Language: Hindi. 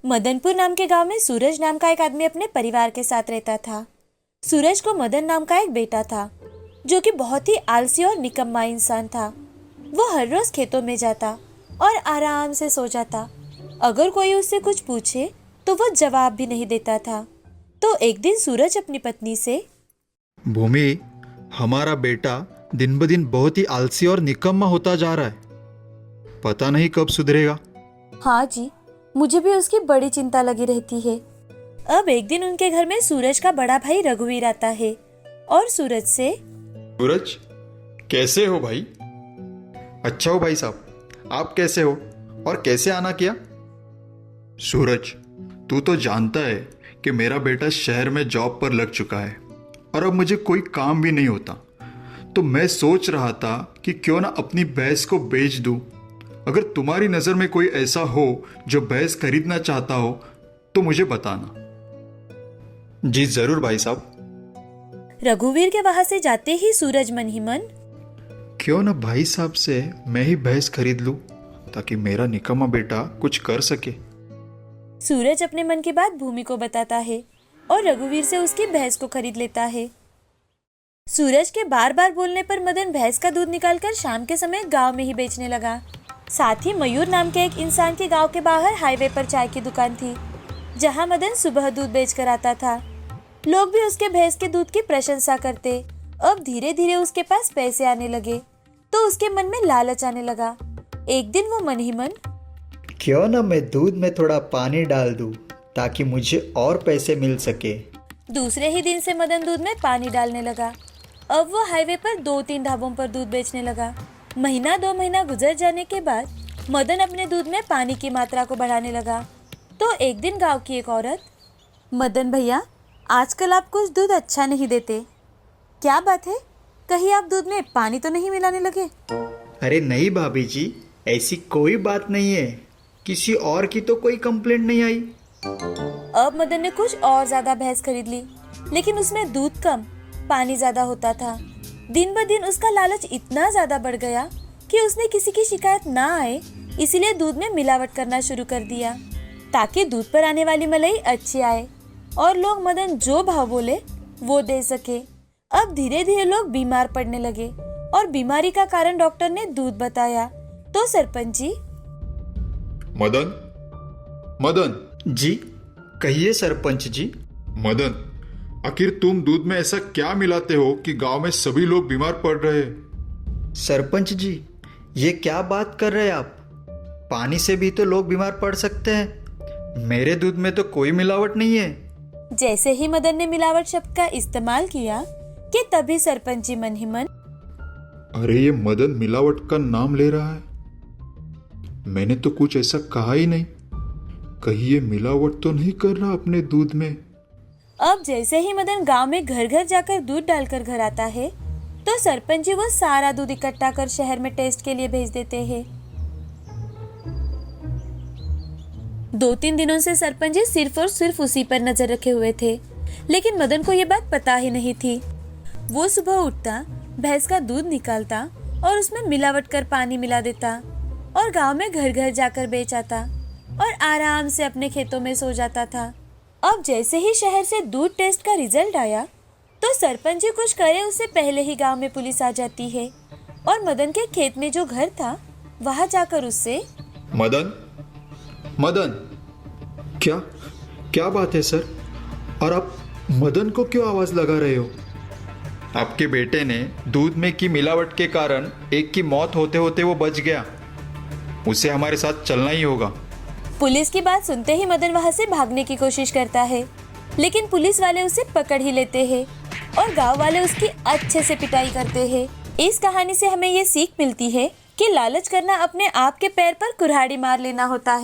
मदनपुर नाम के गांव में सूरज नाम का एक आदमी अपने परिवार के साथ रहता था। सूरज को मदन नाम का एक बेटा था जो कि बहुत ही आलसी और निकम्मा इंसान था। वो हर रोज खेतों में जाता और आराम से सो जाता। अगर कोई उससे कुछ पूछे तो वो जवाब भी नहीं देता था। तो एक दिन सूरज अपनी पत्नी से, भूमि, हमारा बेटा दिन ब दिन बहुत ही आलसी और निकम्मा होता जा रहा है। पता नहीं कब सुधरेगा। हाँ जी, मुझे भी उसकी बड़ी चिंता लगी रहती है। अब एक दिन उनके घर में सूरज का बड़ा भाई रघुवीर आता है और सूरज से, सूरज, कैसे हो भाई? अच्छा हो भाई साहब, आप कैसे हो और कैसे आना किया? सूरज, तू तो जानता है कि मेरा बेटा शहर में जॉब पर लग चुका है और अब मुझे कोई काम भी नहीं होता। तो मैं सोच रहा था कि क्यों ना अपनी भैंस को बेच दूं। अगर तुम्हारी नज़र में कोई ऐसा हो जो भैंस खरीदना चाहता हो तो मुझे बताना। जी जरूर भाई साहब। रघुवीर के वहां से जाते ही सूरज मन ही मन, क्यों ना भाई साहब से मैं ही भैंस खरीद लूं ताकि मेरा निकम्मा बेटा कुछ कर सके। सूरज अपने मन की बात भूमि को बताता है और रघुवीर से उसकी भैंस को खरीद लेता है। सूरज के बार बार बोलने पर मदन भैंस का दूध निकालकर शाम के समय गांव में ही बेचने लगा। साथ ही मयूर नाम के एक इंसान के गांव के बाहर हाईवे पर चाय की दुकान थी जहां मदन सुबह दूध बेचकर आता था। लोग भी उसके भैंस के दूध की प्रशंसा करते। अब धीरे धीरे उसके पास पैसे आने लगे तो उसके मन में लालच आने लगा। एक दिन वो मन ही मन, क्यों ना मैं दूध में थोड़ा पानी डाल दूं ताकि मुझे और पैसे मिल सके। दूसरे ही दिन से मदन दूध में पानी डालने लगा। अब वो हाईवे पर 2-3 ढाबों पर दूध बेचने लगा। महीना 2 महीना गुजर जाने के बाद मदन अपने दूध में पानी की मात्रा को बढ़ाने लगा। तो एक दिन गांव की एक औरत, मदन भैया, आजकल आप कुछ दूध अच्छा नहीं देते। क्या बात है? कहीं आप दूध में पानी तो नहीं मिलाने लगे? अरे नहीं भाभी जी, ऐसी कोई बात नहीं है। किसी और की तो कोई कंप्लेंट नहीं आई। अब मदन ने कुछ और ज्यादा भैंस खरीद ली, लेकिन उसमें दूध कम, पानी ज्यादा होता था। दिन ब दिन उसका लालच इतना ज्यादा बढ़ गया कि उसने किसी की शिकायत ना आए इसीलिए दूध में मिलावट करना शुरू कर दिया ताकि दूध पर आने वाली मलाई अच्छी आए और लोग मदन जो भाव बोले वो दे सके। अब धीरे धीरे लोग बीमार पड़ने लगे और बीमारी का कारण डॉक्टर ने दूध बताया। तो सरपंच जी, मदन, मदन जी कहिए सरपंच जी। मदन, आखिर तुम दूध में ऐसा क्या मिलाते हो कि गांव में सभी लोग बीमार पड़ रहे हैं? सरपंच जी, ये क्या बात कर रहे हैं आप? पानी से भी तो लोग बीमार पड़ सकते हैं। मेरे दूध में तो कोई मिलावट नहीं है। जैसे ही मदन ने मिलावट शब्द का इस्तेमाल किया कि तभी सरपंच जी मन ही मन, अरे ये मदन मिलावट का नाम ले रहा है। मैंने तो कुछ ऐसा कहा ही नहीं। कहीं ये मिलावट तो नहीं कर रहा अपने दूध में? अब जैसे ही मदन गांव में घर घर जाकर दूध डालकर घर आता है तो सरपंच जी वो सारा दूध इकट्ठा कर शहर में टेस्ट के लिए भेज देते हैं। 2-3 दिनों से सरपंच जी सिर्फ और सिर्फ उसी पर नजर रखे हुए थे, लेकिन मदन को ये बात पता ही नहीं थी। वो सुबह उठता, भैंस का दूध निकालता और उसमें मिलावट कर पानी मिला देता और गांव में घर घर जाकर बेच आता और आराम से अपने खेतों में सो जाता था। अब जैसे ही शहर से दूध टेस्ट का रिजल्ट आया तो सरपंच जी कुछ करे उससे पहले ही गांव में पुलिस आ जाती है और मदन के खेत में जो घर था वहां जाकर उससे, मदन, मदन, क्या क्या बात है सर? और आप मदन को क्यों आवाज लगा रहे हो? आपके बेटे ने दूध में की मिलावट के कारण एक की मौत होते होते वो बच गया। उसे हमारे साथ चलना ही होगा। पुलिस की बात सुनते ही मदन वहां से भागने की कोशिश करता है, लेकिन पुलिस वाले उसे पकड़ ही लेते हैं और गांव वाले उसकी अच्छे से पिटाई करते हैं। इस कहानी से हमें ये सीख मिलती है कि लालच करना अपने आप के पैर पर कुल्हाड़ी मार लेना होता है।